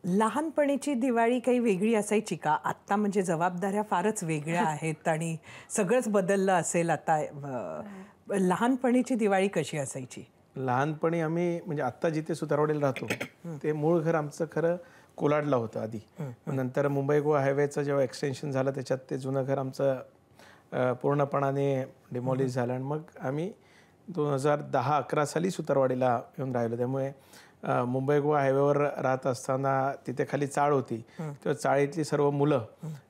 लहानपणीची दिवाळी काही वेगळी असायची का? आत्ता म्हणजे जबाबदाऱ्या फारच वेगळ्या आहेत आणि सगळंच बदललं असेल आता. लहानपणीची दिवाळी कशी असायची? लहानपणी आम्ही म्हणजे आत्ता जिथे सुतारवाडीला राहतो ते मूळ घर आमचं खरं कोलाडला होतं आधी. नंतर मुंबई गोवा हायवेचं जेव्हा एक्सटेन्शन झालं त्याच्यात ते जुनं घर आमचं पूर्णपणाने डिमॉलिश झालं आणि मग आम्ही 2010-11 साली सुतारवाडीला येऊन राहिलो. त्यामुळे मुंबई गोवा हायवेवर राहत असताना तिथे खाली चाळ होती. तेव्हा चाळीतली सर्व मुलं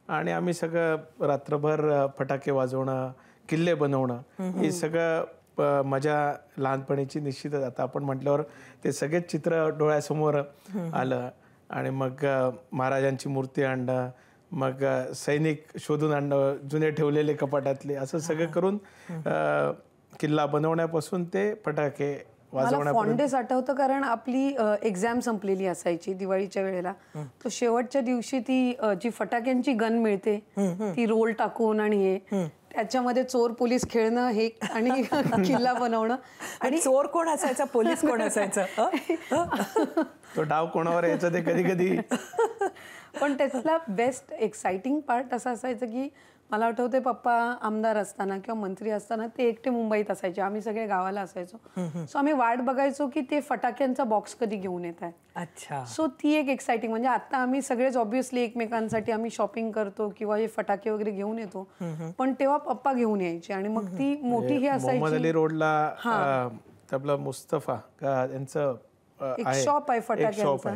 आणि आम्ही सगळं रात्रभर फटाके वाजवणं, किल्ले बनवणं, हे सगळं मजा लहानपणीची निश्चितच. आता आपण म्हटल्यावर ते सगळेच चित्र डोळ्यासमोर आलं. आणि मग महाराजांची मूर्ती आणणं, मग सैनिक शोधून आणणं, जुने ठेवलेले कपाटातले, असं सगळं करून किल्ला बनवण्यापासून ते फटाके मला फॉन्डेस आठवतं, कारण आपली एक्झाम संपलेली असायची दिवाळीच्या वेळेला. तो शेवटच्या दिवशी ती जी फटाक्यांची गन मिळते ती रोल टाकून आणि हे त्याच्यामध्ये चोर पोलीस खेळणं हे आणि किल्ला बनवणं. आणि चोर कोण असायचा, पोलीस कोण असायचं, तो डाव कोणावर यायचा ते कधी कधी. पण त्यातला बेस्ट एक्साइटिंग पार्ट असं असायचं की मला आठवते पप्पा आमदार असताना किंवा मंत्री असताना ते एकटे मुंबईत असायचे, आम्ही सगळे गावाला असायचो. सो आम्ही वाट बघायचो की ते फटाक्यांचा बॉक्स कधी घेऊन येत आहे. अच्छा. सो ती एक एक्साइटिंग. म्हणजे आता आम्ही सगळेच ऑब्व्हियसली एकमेकांसाठी आम्ही शॉपिंग करतो किंवा हे फटाके वगैरे घेऊन येतो, पण तेव्हा पप्पा घेऊन यायचे आणि मग ती मोठी हे असायची. मोहम्मद अली रोडला आपला मुस्तफा यांचं एक शॉप आहे फटाक्यांचा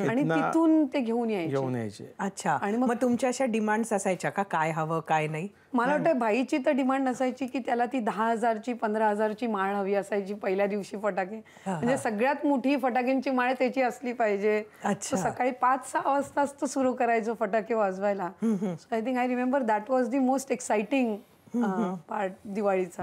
आणि तिथून ते घेऊन यायचे. अच्छा. आणि मग तुमच्या अशा डिमांड्स असायच्या का, काय हवं काय नाही? मला वाटतं भाईची तर डिमांड असायची की त्याला ती 10,000ची 15,000ची माळ हवी असायची पहिल्या दिवशी फटाके. म्हणजे सगळ्यात मोठी फटाक्यांची माळ त्याची असली पाहिजे. सकाळी 5-6 वाजताच तो सुरू करायचो फटाके वाजवायला. I think I remember that was the most exciting part दिवाळीचा.